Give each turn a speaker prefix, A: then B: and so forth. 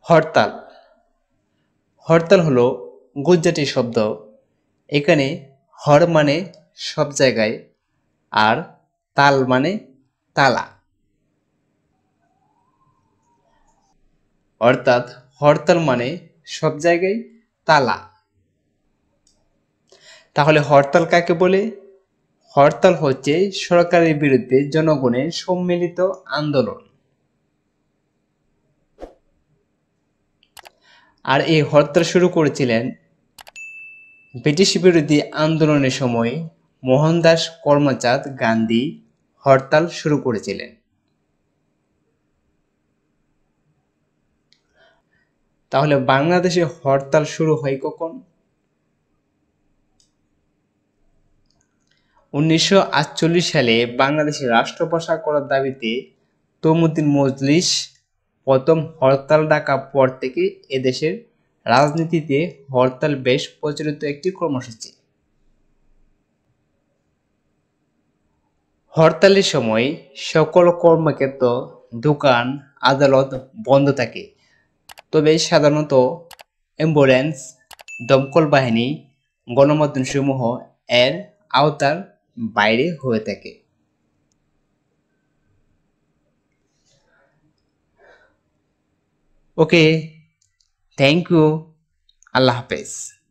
A: হরতাল। হরতাল হলো গুজরাটি শব্দ। এখানে হর মানে সব জায়গায় আর তাল মানে তালা। অর্থাৎ হরতাল মানে সব জায়গায় তালা। তাহলে হরতাল কাকে বলে? হরতাল হচ্ছে সরকারের বিরুদ্ধে জনগণের সম্মিলিত আন্দোলন। আর এই হরতাল শুরু করেছিলেন ব্রিটিশ বিরোধী আন্দোলনের সময় মোহনদাস করমচাঁদ গান্ধী হরতাল শুরু করেছিলেন। তাহলে বাংলাদেশে হরতাল শুরু হয় কখন? 1948 সালে বাংলাদেশে রাষ্ট্রভাষা করার দাবিতে তমুদ্দিন মজলিস প্রথম হরতাল ডাকার পর থেকে এদেশের রাজনীতিতে হরতাল বেশ প্রচলিত একটি কর্মসূচি। হরতালের সময় সকল কর্মক্ষেত্র, দোকান, আদালত বন্ধ থাকে, তবে সাধারণত অ্যাম্বুলেন্স, দমকল বাহিনী, গণমাধ্যমসমূহ এর আওতার বাইরে হয়ে থাকে। ওকে, থ্যাংক ইউ, আল্লাহ হাফেজ।